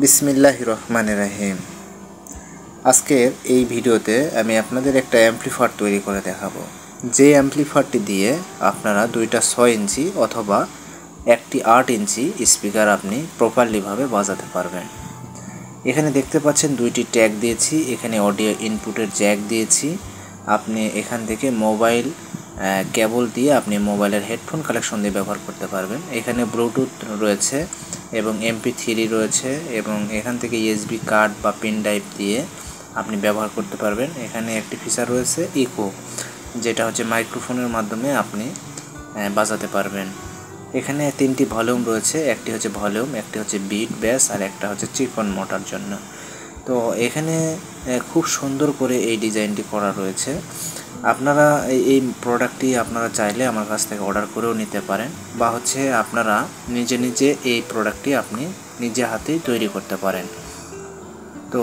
বিসমিল্লাহির রহমানির রহিম। আজকের এই ভিডিওতে আমি আপনাদের একটা অ্যাম্পলিফায়ার তৈরি করে দেখাবো, যে অ্যাম্পলিফায়ারটি দিয়ে আপনারা দুইটা 6 ইঞ্চি অথবা একটি 8 ইঞ্চি স্পিকার আপনি প্রপারলিভাবে বাজাতে পারবেন। এখানে দেখতে পাচ্ছেন দুইটি ট্যাগ দিয়েছি, এখানে অডিও ইনপুটের জ্যাক দিয়েছি। আপনি এখান থেকে মোবাইল কেবল দিয়ে আপনি মোবাইলের হেডফোন কালেকশন দিয়ে ব্যবহার করতে পারবেন। এখানে ব্লুটুথ রয়েছে এবং MP3 রয়েছে এবং এখান থেকে USB কার্ড বা পেন ড্রাইভ দিয়ে আপনি ব্যবহার করতে পারবেন। এখানে একটি ফিচার রয়েছে ইকো, যেটা হচ্ছে মাইক্রোফোনের মাধ্যমে আপনি বাজাতে পারবেন। এখানে তিনটি ভলিউম রয়েছে, একটি হচ্ছে ভলিউম, একটি হচ্ছে বিট ব্যাস আর একটা হচ্ছে চিকন মোটার জন্য। তো এখানে খুব সুন্দর করে এই ডিজাইনটি করা রয়েছে। আপনারা এই প্রোডাক্টটি আপনারা চাইলে আমার কাছ থেকে অর্ডার করেও নিতে পারেন, বা হচ্ছে আপনারা নিজে নিজে এই প্রোডাক্টটি আপনি নিজে হাতেই তৈরি করতে পারেন। তো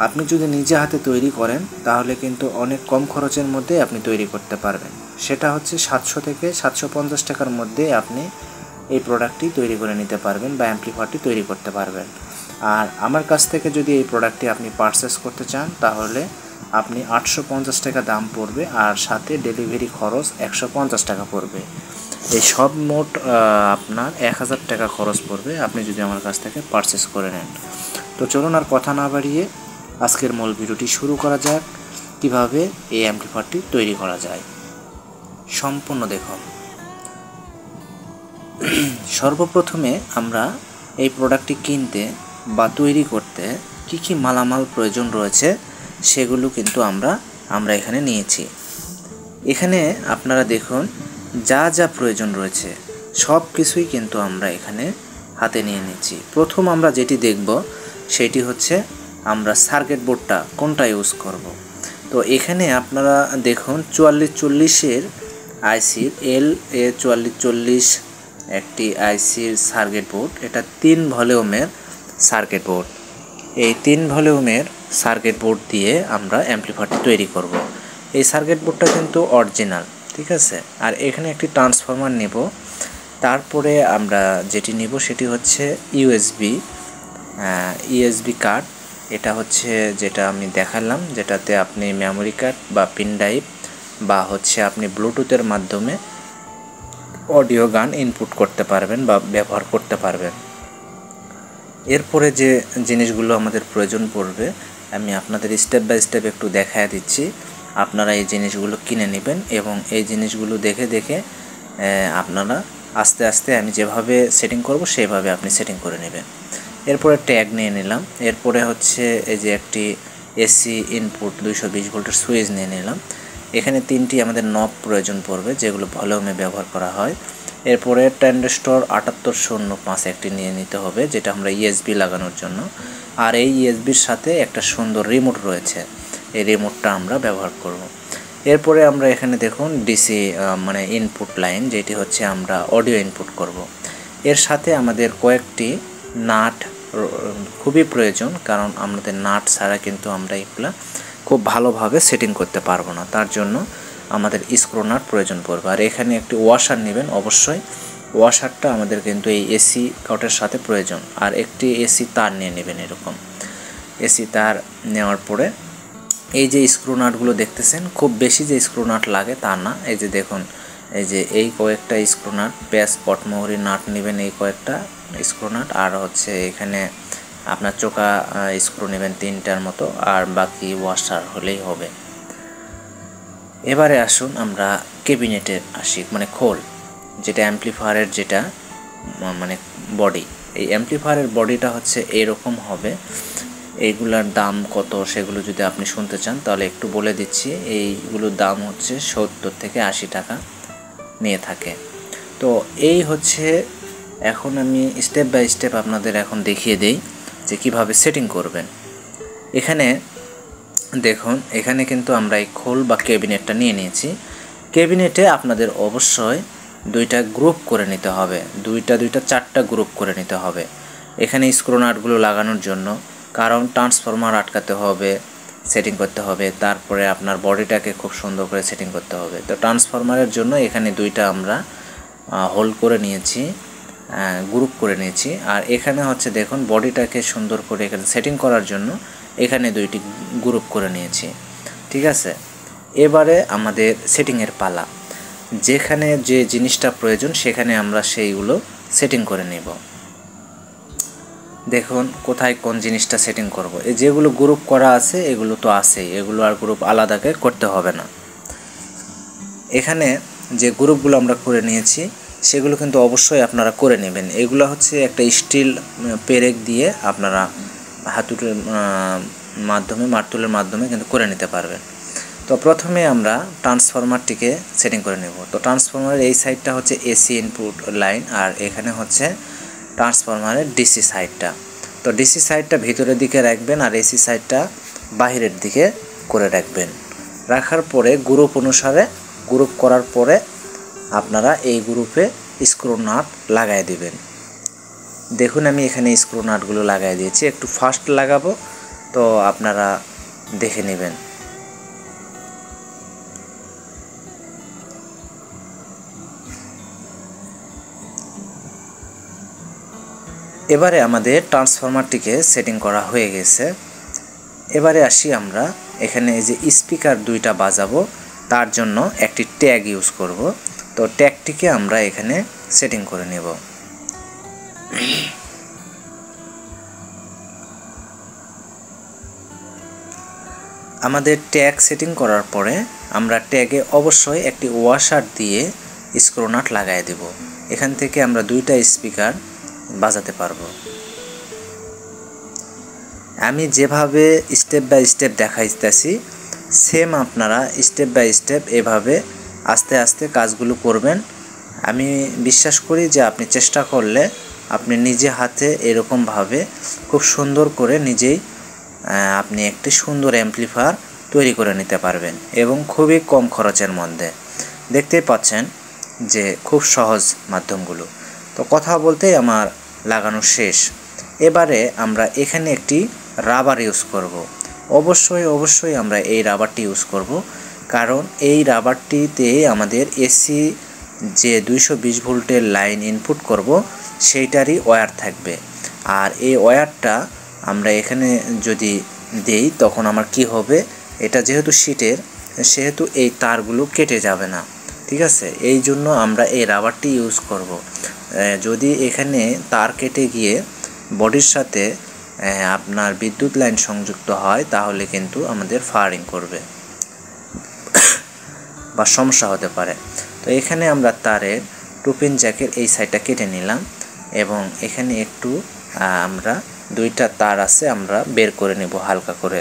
আপনি যদি নিজে হাতে তৈরি করেন তাহলে কিন্তু অনেক কম খরচের মধ্যে আপনি তৈরি করতে পারবেন। সেটা হচ্ছে 700 থেকে 750 টাকার মধ্যে আপনি এই প্রোডাক্টটি তৈরি করে নিতে পারবেন বা অ্যাম্পলিফায়ারটি তৈরি করতে পারবেন। আর আমার কাছ থেকে যদি এই প্রোডাক্টটি আপনি পারচেস করতে চান তাহলে আপনি 850 টাকা দাম পড়বে, আর সাথে ডেলিভারি খরচ 150 টাকা পড়বে। এই সব মোট আপনার 1000 টাকা খরচ পড়বে আপনি যদি আমার কাছ থেকে পারচেস করে নেন। তো চলুন আর কথা না বাড়িয়ে আজকের মূল ভিডিওটি শুরু করা যাক, কিভাবে এই অ্যাম্পলিফায়ারটি তৈরি করা যায়। সম্পূর্ণ দেখুন। সর্বপ্রথমে আমরা এই প্রোডাক্টটি কিনতে বা তৈরি করতে কি মালামাল প্রয়োজন রয়েছে সেগুলো কিন্তু আমরা এখানে নিয়েছি। এখানে আপনারা দেখুন যা যা প্রয়োজন রয়েছে সব কিছুই কিন্তু আমরা এখানে হাতে নিয়ে নিয়েছি। প্রথম আমরা যেটি দেখব সেটি হচ্ছে আমরা সার্কিট বোর্ডটা কোনটা ইউজ করব। তো এখানে আপনারা দেখুন 4440-এর আইসির LA4440 একটি আইসির সার্কিট বোর্ড। এটা 3 ভলিউমের সার্কিট বোর্ড। এই 3 ভলিউমের সার্কিট বোর্ড দিয়ে আমরা অ্যাম্পলিফায়ারটি তৈরি করব। এই সার্কিট বোর্ডটা কিন্তু অরিজিনাল, ঠিক আছে। আর এখানে একটি ট্রান্সফরমার নেব। তারপরে আমরা যেটি নেব সেটি হচ্ছে ইউএসবি কার্ড। এটা হচ্ছে যেটা আমি দেখালাম, যেটাতে আপনি মেমোরি কার্ড বা পেন ড্রাইভ বা হচ্ছে আপনি ব্লুটুথের মাধ্যমে অডিও গান ইনপুট করতে পারবেন বা ব্যবহার করতে পারবেন। এরপরে যে জিনিসগুলো আমাদের প্রয়োজন পড়বে আমি আপনাদের স্টেপ বাই স্টেপ একটু দেখায় দিচ্ছি। আপনারা এই জিনিসগুলো কিনে নেবেন এবং এই জিনিসগুলো দেখে দেখে আপনারা আস্তে আস্তে আমি যেভাবে সেটিং করব সেইভাবে আপনি সেটিং করে নেবেন। এরপরে ট্যাগ নিয়ে নিলাম। এরপরে হচ্ছে এই যে একটি এসি ইনপুট 220 ভোল্টের সুইচ নিয়ে নিলাম। এখানে 3টি আমাদের নব প্রয়োজন পড়বে যেগুলো ভলিউমে ব্যবহার করা হয়। এরপরে ট্রানজিস্টর 7805 একটি নিয়ে নিতে হবে, যেটা আমরা ইউএসবি লাগানোর জন্য। আর এই ইউএসবির সাথে একটা সুন্দর রিমোট রয়েছে, এই রিমোটটা আমরা ব্যবহার করব। এরপরে আমরা এখানে দেখুন ডিসি মানে ইনপুট লাইন, যেটি হচ্ছে আমরা অডিও ইনপুট করব। এর সাথে আমাদের কয়েকটি নাট খুবই প্রয়োজন, কারণ আমাদের নাট ছাড়া কিন্তু আমরা এগুলা খুব ভালোভাবে সেটিং করতে পারবো না। তার জন্য আমাদের স্ক্রু নাট প্রয়োজন পড়বে। আর এখানে একটি ওয়াশার নেবেন অবশ্যই। ওয়াশারটা আমাদের কিন্তু এই এসি কটের সাথে প্রয়োজন। আর একটি এসি তার নিয়ে নেবেন। এরকম এসি তার নেওয়ার পরে এই যে স্ক্রু নাটগুলো দেখতেছেন, খুব বেশি যে স্ক্রু নাট লাগে তা না। এই যে দেখুন, এই যে এই কয়েকটা স্ক্রু নাট, প্যাচ পটমোহরি নাট নেবেন এই কয়েকটা স্ক্রু নাট। আর হচ্ছে এখানে আপনার চোকা স্ক্রু নেবেন 3টার মতো, আর বাকি ওয়াশার হলেই হবে। এবারে আসুন আমরা ক্যাবিনেটের আসি, মানে খোল, যেটা অ্যাম্পলিফায়ারের যেটা মানে বডি। এই অ্যাম্পলিফায়ারের বডিটা হচ্ছে এরকম হবে। এইগুলার দাম কত সেগুলো যদি আপনি শুনতে চান তাহলে একটু বলে দিচ্ছি। এইগুলোর দাম হচ্ছে 70 থেকে 80 টাকা নিয়ে থাকে। তো এই হচ্ছে, এখন আমি স্টেপ বাই স্টেপ আপনাদের এখন দেখিয়ে দেই যে কিভাবে সেটিং করবেন। এখানে দেখুন, এখানে কিন্তু আমরা এই খোল বা ক্যাবিনেটটা নিয়ে নিয়েছি। ক্যাবিনেটে আপনাদের অবশ্যই 2টা গ্রুপ করে নিতে হবে, 4টা গ্রুপ করে নিতে হবে এখানে স্ক্রু নাটগুলো লাগানোর জন্য। কারণ ট্রান্সফরমার আটকাতে হবে, সেটিং করতে হবে, তারপরে আপনার বডিটাকে খুব সুন্দর করে সেটিং করতে হবে। তো ট্রান্সফরমারের জন্য এখানে 2টা আমরা হোল্ড করে নিয়েছি। গ্রুপ করে নিয়েছি। আর এখানে হচ্ছে দেখুন বডিটাকে সুন্দর করে এখানে সেটিং করার জন্য এখানে 2টি গ্রুপ করে নিয়েছি। ঠিক আছে, এবারে আমাদের সেটিংয়ের পালা। যেখানে যে জিনিসটা প্রয়োজন সেখানে আমরা সেইগুলো সেটিং করে নেব। দেখুন কোথায় কোন জিনিসটা সেটিং করব। এই যেগুলো গ্রুপ করা আছে এগুলো তো আছেই, এগুলো আর গ্রুপ আলাদাকে করতে হবে না। এখানে যে গ্রুপগুলো আমরা করে নিয়েছি সেগুলো কিন্তু অবশ্যই আপনারা করে নেবেন। এগুলো হচ্ছে একটা স্টিল পেরেক দিয়ে আপনারা হাতুড়ের মাধ্যমে মারতুলের মাধ্যমে কিন্তু করে নিতে পারবেন। তো প্রথমে আমরা ট্রান্সফরমারটিকে সেটিং করে নেব। তো ট্রান্সফরমারের এই সাইডটা হচ্ছে এসি ইনপুট লাইন, আর এখানে হচ্ছে ট্রান্সফরমারের ডিসি সাইডটা। তো ডিসি সাইডটা ভিতরের দিকে রাখবেন আর এসি সাইডটা বাহিরের দিকে করে রাখবেন। রাখার পরে গ্রুপ অনুসারে গ্রুপ করার পরে আপনারা এই গ্রুপে স্ক্রু নাট লাগাই দিবেন। দেখুন আমি এখানে স্ক্রু নাটগুলো লাগাই দিয়েছি, একটু ফাস্ট লাগাবো, তো আপনারা দেখে নেবেন। এবারে আমাদের ট্রান্সফরমারটিকে সেটিং করা হয়ে গেছে। এবারে আসি আমরা এখানে এই যে স্পিকার 2টা বাজাবো তার জন্য একটি ট্যাগ ইউজ করব। তো ট্যাগটিকে আমরা এখানে সেটিং করে নেব। আমাদের ট্যাগ সেটিং করার পরে আমরা ট্যাগে অবশ্যই একটি ওয়াশার দিয়ে স্ক্রু নাট লাগাই দেব। এখান থেকে আমরা 2টা স্পিকার বাজাতে পারবো। আমি যেভাবে স্টেপ বাই স্টেপ দেখাইতেছি সেম আপনারা স্টেপ বাই স্টেপ এভাবে আস্তে আস্তে কাজগুলো করবেন। আমি বিশ্বাস করি যে আপনি চেষ্টা করলে আপনি নিজে হাতে এরকমভাবে খুব সুন্দর করে নিজেই আপনি একটি সুন্দর অ্যাম্পলিফায়ার তৈরি করে নিতে পারবেন এবং খুবই কম খরচের মধ্যে। দেখতেই পাচ্ছেন যে খুব সহজ মাধ্যমগুলো। তো কথা বলতেই আমার লাগানো শেষ। এবারে আমরা এখানে একটি রাবার ইউজ করব। অবশ্যই আমরা এই রাবারটি ইউজ করব, কারণ এই রাবারটিতে আমাদের এসি যে 220 ভোল্টের লাইন ইনপুট করব সেইটারই ওয়্যার থাকবে। আর এই ওয়্যারটা আমরা এখানে যদি দেই তখন আমার কি হবে, এটা যেহেতু শীটের সেহেতু এই তারগুলো কেটে যাবে না। ঠিক আছে, এই জন্য আমরা এই রাবারটি ইউজ করব। যদি এখানে তার কেটে গিয়ে বডির সাথে আপনার বিদ্যুৎ লাইন সংযুক্ত হয় তাহলে কিন্তু আমাদের ফায়ারিং করবে বা সমস্যা হতে পারে। তো এখানে আমরা তারের 2 পিন জ্যাকের এই সাইডটা কেটে নিলাম এবং এখানে একটু আমরা 2টা তার আছে আমরা বের করে নেব, হালকা করে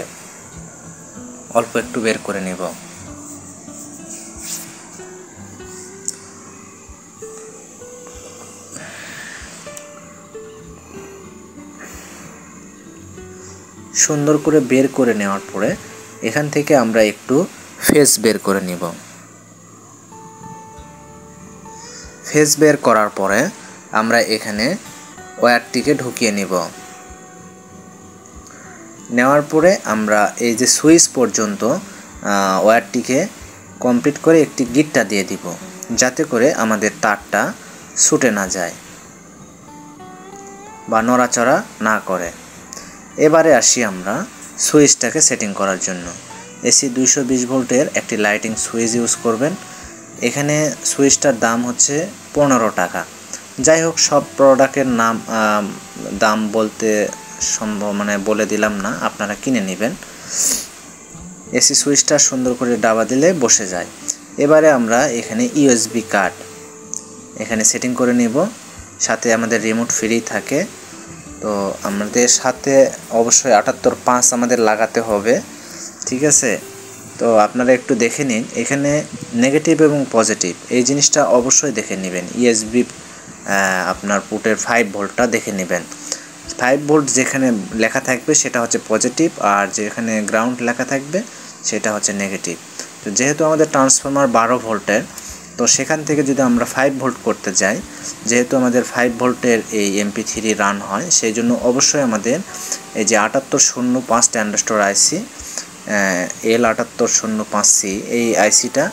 অল্প একটু বের করে নেব। সুন্দর করে বের করে নেওয়ার পরে এখান থেকে আমরা একটু ফেস বের করে নিব। ফেস বের করার পরে আমরা এখানে ওয়্যারটিকে ঢুকিয়ে নিব। নেওয়ার পরে আমরা এই যে সুইচ পর্যন্ত ওয়্যারটিকে কমপ্লিট করে একটি গিটটা দিয়ে দিব, যাতে করে আমাদের তারটা ছুটে না যায় বা নড়াচড়া না করে। এবারে আসি আমরা সুইচটাকে সেটিং করার জন্য। এসি 220 ভোল্টের একটি লাইটিং সুইচ ইউজ করবেন। এখানে সুইচটার দাম হচ্ছে 15 টাকা। যাই হোক, সব প্রোডাক্টের দাম বলতে সম্ভব বলে দিলাম না, আপনারা কিনে নেবেন। এসি সুইচটা সুন্দর করে ডাবা দিলে বসে যায়। এবারে আমরা এখানে ইউএসবি কার্ড এখানে সেটিং করে নেব। সাথে আমাদের রিমোট ফ্রি থাকে। তো আমাদের সাথে অবশ্যই 78.5 আমাদের লাগাতে হবে। ঠিক আছে, তো আপনারা একটু দেখে নিন এখানে নেগেটিভ এবং পজিটিভ এই জিনিসটা অবশ্যই দেখে নেবেন। ইউএসবি আপনার পুটের 5 ভোল্টটা দেখে নেবেন। 5 ভোল্ট যেখানে লেখা থাকবে সেটা হচ্ছে পজিটিভ, আর যেখানে গ্রাউন্ড লেখা থাকবে সেটা হচ্ছে নেগেটিভ। তো যেহেতু আমাদের ট্রান্সফরমার 12 ভোল্টের, তো সেখান থেকে যদি আমরা 5 ভোল্ট করতে যাই, যেহেতু আমাদের 5 ভোল্টের এই MP3 রান হয়, সেই জন্য অবশ্যই আমাদের এই যে 7805 ট্রানজিস্টর আইসি L7805C এই আইসিটা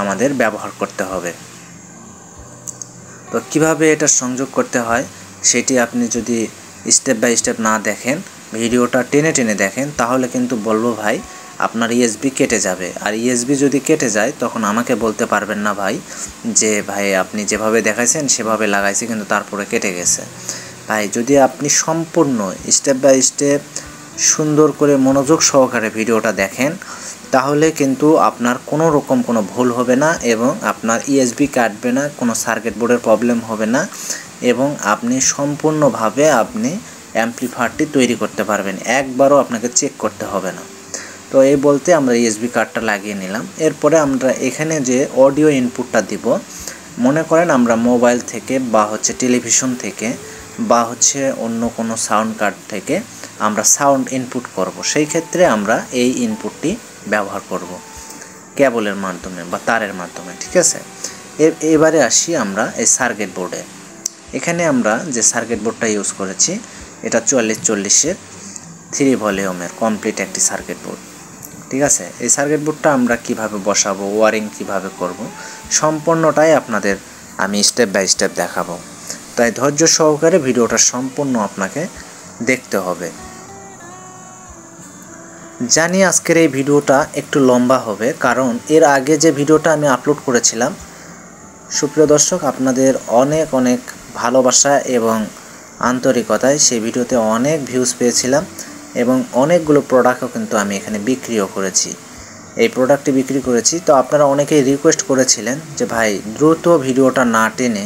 আমাদের ব্যবহার করতে হবে। তো তো কিভাবে এটা সংযোগ করতে হয় সেটি আপনি যদি স্টেপ বাই স্টেপ না দেখেন, ভিডিওটা টেনে টেনে দেখেন, তাহলে কিন্তু বলবো ভাই আপনার ইএসবি কেটে যাবে। আর ইএসবি যদি কেটে যায় তখন আমাকে বলতে পারবেন না ভাই যে ভাই আপনি যেভাবে দেখাইছেন সেভাবে লাগাইছি কিন্তু তারপরে কেটে গেছে। ভাই যদি আপনি সম্পূর্ণ স্টেপ বাই স্টেপ সুন্দর করে মনোযোগ সহকারে ভিডিওটা দেখেন তাহলে কিন্তু আপনার কোনো রকম কোনো ভুল হবে না এবং আপনার ইএসবি কাটবে না, কোনো সার্কিট বোর্ডের প্রবলেম হবে না এবং আপনি সম্পূর্ণভাবে আপনি অ্যাম্পলিফায়ারটি তৈরি করতে পারবেন, একবারও আপনাকে চেক করতে হবে না। তো এই বলতে আমরা ইএসবি কার্ডটা লাগিয়ে নিলাম। এরপরে আমরা এখানে যে অডিও ইনপুটটা দিব, মনে করেন আমরা মোবাইল থেকে বা হচ্ছে টেলিভিশন থেকে বা হচ্ছে অন্য কোনো সাউন্ড কার্ড থেকে আমরা সাউন্ড ইনপুট করব, সেই ক্ষেত্রে আমরা এই ইনপুটটি ব্যবহার করব কেবলের মাধ্যমে বা তারের মাধ্যমে। ঠিক আছে, এবারে আসি আমরা এই সার্কিট বোর্ডে। এখানে আমরা যে সার্কিট বোর্ডটা ইউজ করেছি এটা 4440-এর 3 ভলিউমের কমপ্লিট একটি সার্কিট বোর্ড। ঠিক আছে, এই সার্কিট বোর্ডটা আমরা কিভাবে বসাবো, ওয়ারিং কিভাবে করব, সম্পূর্ণটাই আপনাদের আমি স্টেপ বাই স্টেপ দেখাবো। তাই ধৈর্য সহকারে ভিডিওটা সম্পূর্ণ আপনাকে দেখতে হবে। জানি আজকের এই ভিডিওটা একটু লম্বা হবে, কারণ এর আগে যে ভিডিওটা আমি আপলোড করেছিলাম সুপ্রিয় দর্শক আপনাদের অনেক অনেক ভালোবাসা এবং আন্তরিকতায় সেই ভিডিওতে অনেক ভিউজ পেয়েছিলাম এবং অনেকগুলো প্রোডাক্টও কিন্তু আমি এখানে বিক্রিও করেছি। এই প্রোডাক্টটি বিক্রি করেছি। তো আপনারা অনেকেই রিকোয়েস্ট করেছিলেন যে ভাই দ্রুত ভিডিওটা না টেনে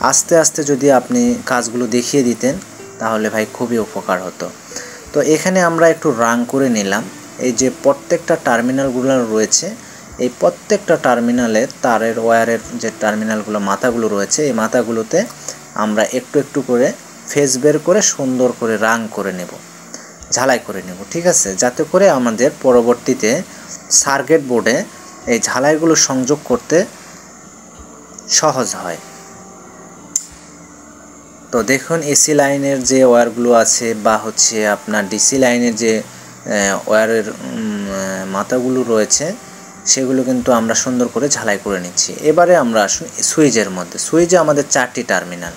আস্তে আস্তে যদি আপনি কাজগুলো দেখিয়ে দিতেন তাহলে ভাই খুবই উপকার হতো। তো এখানে আমরা একটু রাং করে নিলাম। এই যে প্রত্যেকটা টার্মিনালগুলো রয়েছে, এই প্রত্যেকটা টার্মিনালে তারের ওয়্যারের যে টার্মিনালগুলো মাথাগুলো রয়েছে এই মাথাগুলোতে আমরা একটু একটু করে ফেস বের করে সুন্দর করে রাং করে নেব, ঝালাই করে নেব। ঠিক আছে, যাতে করে আমাদের পরবর্তীতে সার্কিট বোর্ডে এই ঝালাইগুলো সংযোগ করতে সহজ হয়। তো দেখুন এসি লাইনের যে ওয়্যারগুলো আছে বা হচ্ছে আপনার ডিসি লাইনের যে ওয়্যারের মাথাগুলো রয়েছে সেগুলো কিন্তু আমরা সুন্দর করে ঝালাই করে নিচ্ছি। এবারে আমরা আসুন সুইচের মধ্যে। সুইচে আমাদের 4টি টার্মিনাল।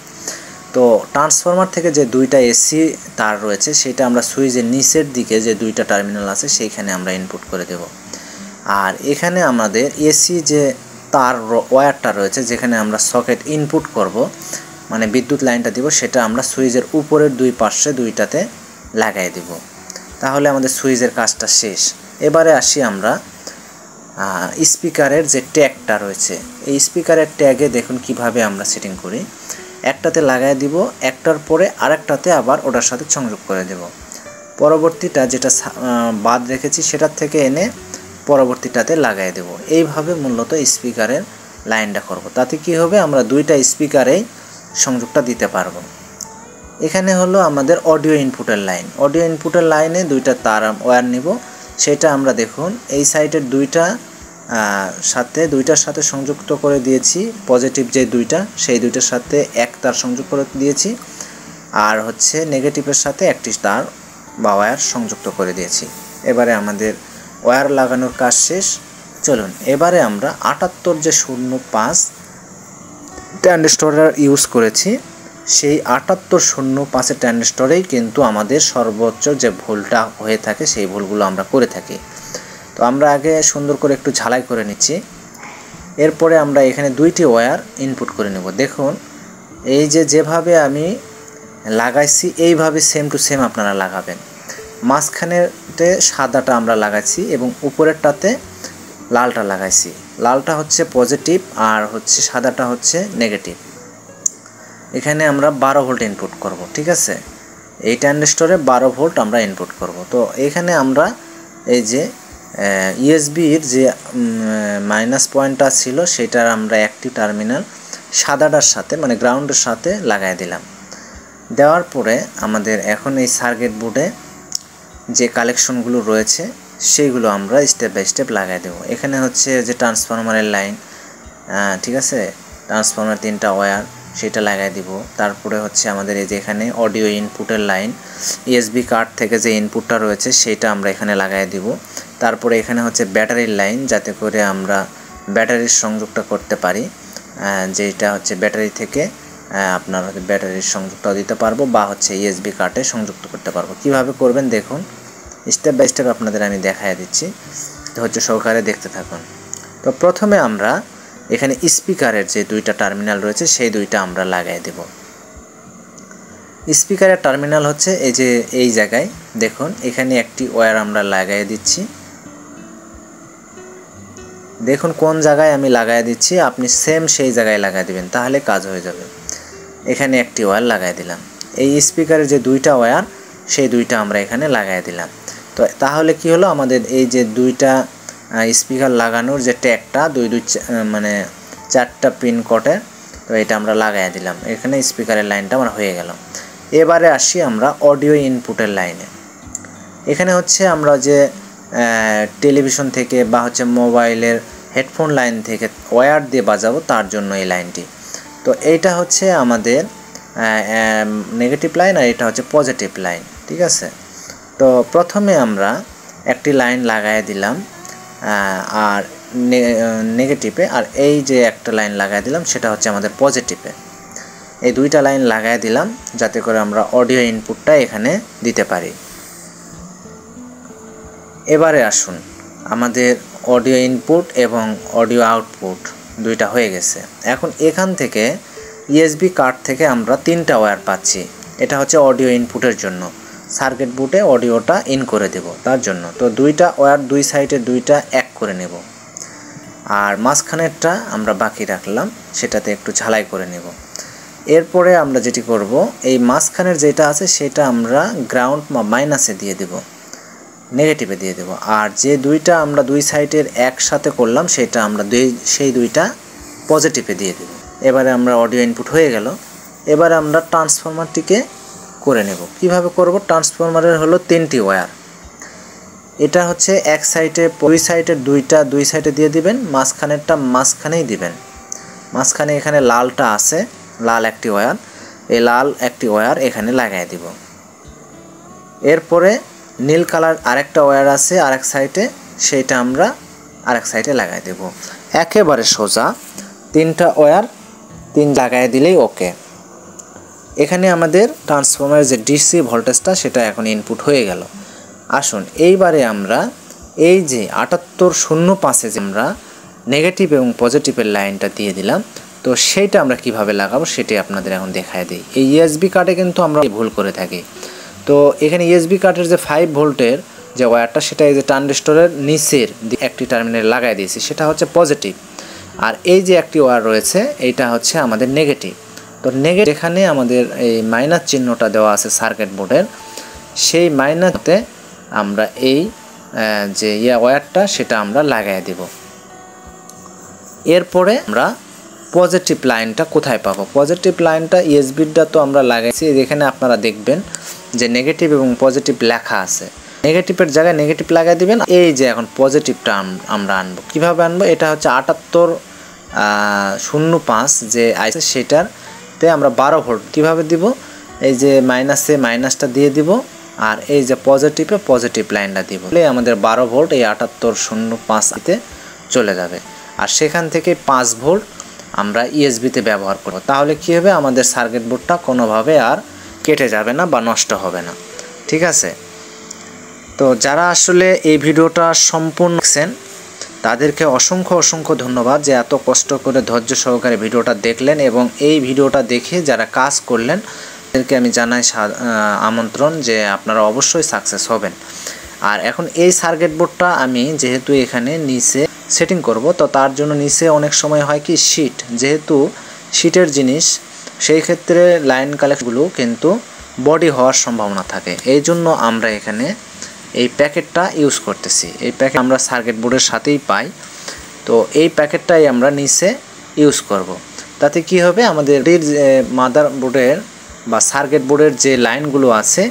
তো ট্রান্সফরমার থেকে যে 2টা এসি তার রয়েছে সেটা আমরা সুইচের নিচের দিকে যে 2টা টার্মিনাল আছে সেইখানে আমরা ইনপুট করে দেব। আর এখানে আমাদের এসি যে তার ওয়্যারটা রয়েছে যেখানে আমরা সকেট ইনপুট করব, মানে বিদ্যুৎ লাইনটা দিব, সেটা আমরা সুইচের উপরের 2 পাশে 2টাতে লাগাই দেব। তাহলে আমাদের সুইচের কাজটা শেষ। এবারে আসি আমরা স্পিকারের যে ট্যাগটা রয়েছে, এই স্পিকারের ট্যাগে দেখুন কিভাবে আমরা সেটিং করি। একটাতে লাগাই দিব, একটার পরে আরেকটাতে আবার ওটার সাথে সংযোগ করে দেব। পরবর্তীটা যেটা বাদ রেখেছি সেটার থেকে এনে পরবর্তীটাতে লাগাই দেব। এইভাবে মূলত স্পিকারের লাইনটা করব। তাতে কি হবে, আমরা 2টা স্পিকারেই সংযোগটা দিতে পারবো। এখানে হলো আমাদের অডিও ইনপুটের লাইন। অডিও ইনপুটের লাইনে 2টা তার ওয়্যার নিব। সেটা আমরা দেখুন এই সাইডের 2টার সাথে সংযুক্ত করে দিয়েছি। পজিটিভ যে 2টা সেই 2টার সাথে এক তার সংযোগ করে দিয়েছি, আর হচ্ছে নেগেটিভের সাথে একটি তার বা ওয়্যার সংযুক্ত করে দিয়েছি। এবারে আমাদের ওয়্যার লাগানোর কাজ শেষ। চলুন এবারে আমরা 78 যে 05 ট্রানজিস্টর ইউজ করেছি, সেই 7805 ট্রানজিস্টরেই কিন্তু আমাদের সর্বোচ্চ যে ভুলটা হয়ে থাকে সেই ভুলগুলো আমরা করে থাকি। তো আমরা আগে সুন্দর করে একটু ঝালাই করে নিচ্ছি। এরপরে আমরা এখানে 2টি ওয়্যার ইনপুট করে নেব। দেখুন এই যেভাবে আমি লাগাইছি এইভাবে সেম টু সেম আপনারা লাগাবেন। মাঝখানেতে সাদাটা আমরা লাগাইছি এবং উপরেরটাতে লালটা লাগাইছি। লালটা হচ্ছে পজিটিভ আর হচ্ছে সাদাটা হচ্ছে নেগেটিভ। এখানে আমরা 12 ভোল্ট ইনপুট করব। ঠিক আছে, এই ট্রানজিস্টরে 12 ভোল্ট আমরা ইনপুট করব। তো এখানে আমরা এই যে ইউএসবির যে মাইনাস পয়েন্টটা ছিল সেটার আমরা একটি টার্মিনাল সাদাটার সাথে মানে গ্রাউন্ডের সাথে লাগাই দিলাম। দেওয়ার পরে আমাদের এখন এই সার্কিট বোর্ডে যে কালেকশনগুলো রয়েছে সেইগুলো আমরা স্টেপ বাই স্টেপ লাগাই দেব। এখানে হচ্ছে যে ট্রান্সফরমারের লাইন, ঠিক আছে, ট্রান্সফরমার 3টা ওয়্যার সেটা লাগাই দিব। তারপরে হচ্ছে আমাদের এই যে এখানে অডিও ইনপুটের লাইন, ইউএসবি কার্ড থেকে যে ইনপুটটা রয়েছে সেটা আমরা এখানে লাগাই দিব। তারপরে এখানে হচ্ছে ব্যাটারির লাইন, যাতে করে আমরা ব্যাটারির সংযোগটা করতে পারি। যেটা হচ্ছে ব্যাটারি থেকে আপনার হচ্ছে ব্যাটারির সংযুক্ত দিতে পারবো বা হচ্ছে ইউএসবি কার্ডে সংযুক্ত করতে পারবো। কিভাবে করবেন দেখুন, স্টেপ বাই স্টেপ আপনাদের আমি দেখায় দিচ্ছি, ধৈর্য সহকারে দেখতে থাকুন। তো প্রথমে আমরা এখানে স্পিকারের যে দুইটা টার্মিনাল রয়েছে সেই দুইটা আমরা লাগাই দেব। স্পিকারের টার্মিনাল হচ্ছে এই যে এই জায়গায় দেখুন, এখানে একটি ওয়্যার আমরা লাগাই দিচ্ছি। দেখুন কোন জায়গায় আমি লাগাই দিচ্ছি, আপনি সেম সেই জায়গায় লাগাই দিবেন, তাহলে কাজ হয়ে যাবে। এখানে একটি ওয়্যার লাগাই দিলাম। এই স্পিকারের যে দুইটা ওয়্যার সেই দুইটা আমরা এখানে লাগাই দিলাম। তো তাহলে কি হলো, আমাদের এই যে দুইটা স্পিকার লাগানোর যে ট্যাগটা মানে 4টা পিন কোডের, তো এটা আমরা লাগাই দিলাম। এখানে স্পিকারের লাইনটা আমার হয়ে গেল। এবারে আসি আমরা অডিও ইনপুটের লাইনে। এখানে হচ্ছে আমরা যে টেলিভিশন থেকে বা হচ্ছে মোবাইলের হেডফোন লাইন থেকে ওয়্যার দিয়ে বাজাবো তার জন্য এই লাইনটি। তো এইটা হচ্ছে আমাদের নেগেটিভ লাইন আর এটা হচ্ছে পজিটিভ লাইন, ঠিক আছে। তো প্রথমে আমরা একটি লাইন লাগাই দিলাম আর নেগেটিভে, আর এই যে একটা লাইন লাগাই দিলাম সেটা হচ্ছে আমাদের পজিটিভে। এই দুইটা লাইন লাগাই দিলাম যাতে করে আমরা অডিও ইনপুটটা এখানে দিতে পারি। এবারে আসুন, আমাদের অডিও ইনপুট এবং অডিও আউটপুট দুইটা হয়ে গেছে। এখন এখান থেকে ইউএসবি কার্ড থেকে আমরা 3টা ওয়্যার পাচ্ছি। এটা হচ্ছে অডিও ইনপুটের জন্য, সার্কিট বোর্ডে অডিওটা ইন করে দেব তার জন্য। তো দুইটা ওয়্যার দুই সাইডে দুইটা এক করে নেব, আর মাঝখানেরটা আমরা বাকি রাখলাম, সেটাতে একটু ঝালাই করে নেব। এরপরে আমরা যেটি করব, এই মাঝখানের যেটা আছে সেটা আমরা গ্রাউন্ড বা মাইনাসে দিয়ে দেব, নেগেটিভে দিয়ে দেব। আর যে দুইটা আমরা দুই সাইডের একসাথে করলাম সেটা আমরা সেই দুইটা পজিটিভে দিয়ে দেব। এবারে আমরা অডিও ইনপুট হয়ে গেল। এবারে আমরা ট্রান্সফরমারটিকে করে নেব। কিভাবে করব, ট্রান্সফরমারের হলো 3টি ওয়্যার। এটা হচ্ছে এক সাইডে দুই সাইডে দিয়ে দিবেন, মাঝখানেরটা মাঝখানেই দিবেন। মাঝখানে এখানে লালটা আছে, লাল একটি ওয়্যার, এই লাল একটি ওয়্যার এখানে লাগাই দিব। এরপরে নীল কালার আরেকটা ওয়্যার আছে আরেক সাইডে, সেইটা আমরা আরেক সাইডে লাগাই দেব। একেবারে সোজা 3টা ওয়্যার 3 লাগাই দিলেই ওকে। এখানে আমাদের ট্রান্সফরমারের যে ডিসি ভোল্টেজটা সেটা এখন ইনপুট হয়ে গেল। আসুন এইবারে আমরা এই যে 7805-এ যে আমরা নেগেটিভ এবং পজিটিভের লাইনটা দিয়ে দিলাম, তো সেইটা আমরা কিভাবে লাগাবো সেটাই আপনাদের এখন দেখায় দিই। এই ইউএসবি কার্ডে কিন্তু আমরা ভুল করে থাকি। তো এখানে ইউএসবি কার্ডের যে 5 ভোল্টের যে ওয়্যারটা সেটা এই যে ট্রানজিস্টরের নিচের একটি টার্মিনালে লাগাই দিয়েছি, সেটা হচ্ছে পজিটিভ। আর এই যে একটি ওয়্যার রয়েছে এইটা হচ্ছে আমাদের নেগেটিভ। তো নেগেটিভ এখানে আমাদের এই মাইনাস চিহ্নটা দেওয়া আছে সার্কিট বোর্ডের, সেই মাইনাসতে আমরা এই যে ওয়্যারটা সেটা আমরা লাগাই দেব। এরপরে আমরা পজিটিভ লাইনটা কোথায় পাবো, পজিটিভ লাইনটা ইউএসবিটা তো আমরা লাগাইছি, এখানে আপনারা দেখবেন যে নেগেটিভ এবং পজিটিভ লেখা আছে। নেগেটিভের জায়গায় নেগেটিভ লাগাই দিবেন। এই যে এখন পজিটিভটা আমরা আনবো, কিভাবে আনবো, এটা হচ্ছে 7805 যে আছে সেটাতে আমরা 12 ভোল্ট কিভাবে দিব, এই যে মাইনাসে মাইনাসটা দিয়ে দিব, আর এই যে পজিটিভে পজিটিভ লাইনটা দিব, আমাদের 12 ভোল্ট এই 7805-তে চলে যাবে। আর সেখান থেকে 5 ভোল্ট আমরা ইউএসবিতে ব্যবহার করব। তাহলে কী হবে, আমাদের সার্কিট বোর্ডটা কোনোভাবে আর কেটে যাবে না বা নষ্ট হবে না, ঠিক আছে। তো যারা আসলে এই ভিডিওটা সম্পূর্ণ দেখছেন তাদেরকে অসংখ্য ধন্যবাদ যে এত কষ্ট করে ধৈর্য সহকারে ভিডিওটা দেখলেন, এবং এই ভিডিওটা দেখে যারা কাজ করলেন তাদেরকে আমি জানাই আমন্ত্রণ যে আপনারা অবশ্যই সাকসেস হবেন। আর এখন এই সার্কিট বোর্ডটা আমি যেহেতু এখানে নিচে সেটিং করব, তো তার জন্য নিচে অনেক সময় হয় কি শীট, যেহেতু শীটের জিনিস সেই ক্ষেত্রে লাইন কালেক্টগুলো কিন্তু বডি হওয়ার সম্ভাবনা থাকে। এই জন্য আমরা এখানে এই প্যাকেটটা ইউজ করতেছি। এই প্যাকেট আমরা সার্কিট বোর্ডের সাথেই পাই, তো এই প্যাকেটটাই আমরা নিচে ইউজ করব। তাতে কি হবে, আমাদের মাদার বোর্ডের বা সার্কিট বোর্ডের যে লাইনগুলো আছে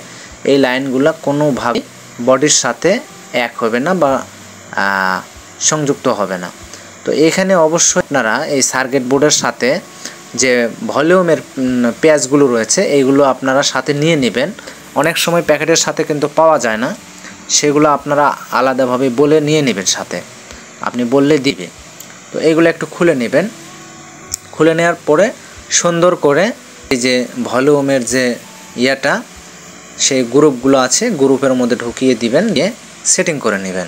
এই লাইনগুলো কোনোভাবে বডির সাথে এক হবে না বা সংযুক্ত হবে না। তো এখানে অবশ্যই আপনারা এই সার্কিট বোর্ডের সাথে যে ভলিউমের প্যাচগুলো রয়েছে এইগুলো আপনারা সাথে নিয়ে নেবেন। অনেক সময় প্যাকেটের সাথে কিন্তু পাওয়া যায় না, সেগুলো আপনারা আলাদাভাবে বলে নিয়ে নেবেন, সাথে আপনি বললে দিবে। তো এইগুলো একটু খুলে নেবেন, খুলে নেওয়ার পরে সুন্দর করে এই যে ভলিউমের যে ইয়াটা সেই গ্রুপগুলো আছে গ্রুপের মধ্যে ঢুকিয়ে দিবেন, দিয়ে সেটিং করে নেবেন।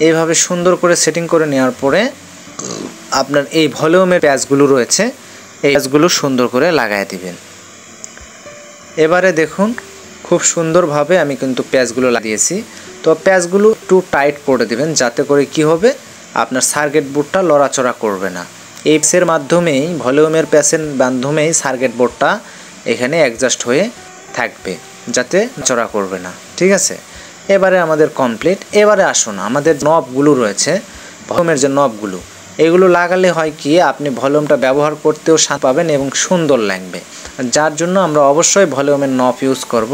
এইভাবে সুন্দর করে সেটিং করে নেওয়ার পরে আপনার এই ভলিউমের প্যাচগুলো রয়েছে এই প্যাচগুলো সুন্দর করে লাগায় দিবেন। এবারে দেখুন খুব সুন্দরভাবে আমি কিন্তু প্যাচগুলো লাগিয়েছি। তো প্যাচগুলো একটু টাইট করে দিবেন যাতে করে কি হবে আপনার সার্কিট বোর্ডটা লড়াচড়া করবে না। এই প্যাচের মাধ্যমেই ভলিউমের প্যাচের মাধ্যমেই সার্কিট বোর্ডটা এখানে অ্যাডজাস্ট হয়ে থাকবে, যাতে চড়া করবে না। ঠিক আছে, এবারে আমাদের কমপ্লিট। এবারে আসুন আমাদের নবগুলো রয়েছে ভলিউমের যে নবগুলো, এগুলো লাগালে হয় কি আপনি ভলিউমটা ব্যবহার করতেও শান্তি পাবেন এবং সুন্দর লাগবে। যার জন্য আমরা অবশ্যই ভলিউমের নব ইউজ করব।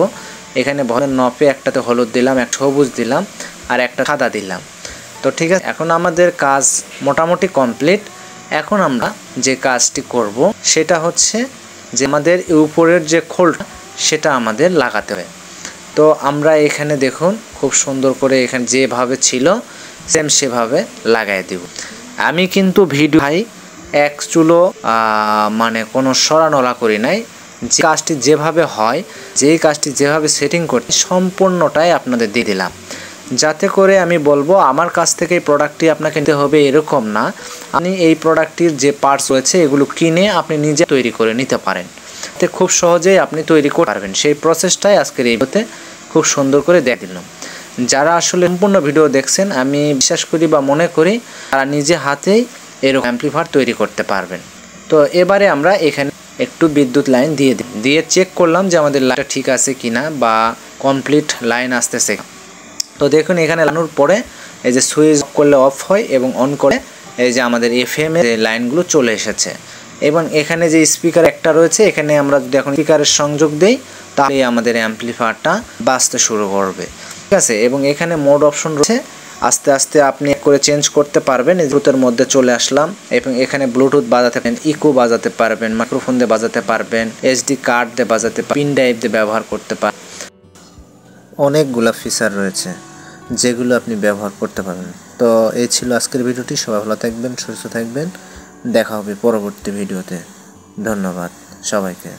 এখানে ভলিউমের নবে একটাতে হলুদ দিলাম, একটা সবুজ দিলাম আর একটা সাদা দিলাম। তো ঠিক আছে, এখন আমাদের কাজ মোটামুটি কমপ্লিট। এখন আমরা যে কাজটি করব সেটা হচ্ছে যে আমাদের উপরের যে খোলটা সেটা আমাদের লাগাতে হবে। তো আমরা এখানে দেখুন খুব সুন্দর করে এখানে যেভাবে ছিল সেম সেভাবে লাগাই দেব। আমি কিন্তু ভিডিও ভাই এক চুলো মানে কোনো সরানোলা করি নাই। যে কাজটি যেভাবে হয়, যেই কাজটি যেভাবে সেটিং করতে সম্পূর্ণটাই আপনাদের দিয়ে দিলাম, যাতে করে আমি বলবো আমার কাছ থেকে এই প্রোডাক্টটি আপনাকে নিতে হবে এরকম না। আপনি এই প্রোডাক্টটির যে পার্টস রয়েছে এগুলো কিনে আপনি নিজে তৈরি করে নিতে পারেন, এতে খুব সহজেই আপনি তৈরি করতে পারবেন। সেই প্রসেসটাই আজকের এই ভিডিওতে খুব সুন্দর করে দেখে দিলাম। যারা আসলে সম্পূর্ণ ভিডিও দেখছেন আমি বিশ্বাস করি বা মনে করি তারা নিজে হাতেই এরকম অ্যাম্পলিফায়ার তৈরি করতে পারবেন। তো এবারে আমরা এখানে একটু বিদ্যুৎ লাইন দিয়ে চেক করলাম যে আমাদের লাইনটা ঠিক আছে কিনা বা কমপ্লিট লাইন আসতেছে। তো দেখুন এখানে লাগানোর পরে এই যে সুইচ করলে অফ হয় এবং অন করে এই যে আমাদের FM এর লাইনগুলো চলে এসেছে। এবং এখানে যে স্পিকার একটা রয়েছে এখানে আমরা যদি এখন স্পিকারের সংযোগ দেই তাহলে আমাদের অ্যাম্পলিফায়ারটা বাজতে শুরু করবে। ঠিক আছে, এবং এখানে মোড অপশন রয়েছে, আস্তে আস্তে আপনি করে চেঞ্জ করতে পারবেন। ব্লুটুথের মধ্যে চলে আসলাম এবং এখানে ব্লুটুথ বাজাতে পারবেন, ইকো বাজাতে পারবেন, মাইক্রোফোন দিয়ে বাজাতে পারবেন, SD কার্ড দিয়ে বাজাতে পারবেন, পিন ড্রাইভ দিয়ে ব্যবহার করতে পারবেন। অনেকগুলো ফিচার রয়েছে যেগুলো আপনি ব্যবহার করতে পারবেন। তো এই ছিল আজকের ভিডিওটি। সবাই ভালো থাকবেন, সুস্থ থাকবেন, দেখা হবে পরবর্তী ভিডিওতে। ধন্যবাদ সবাইকে।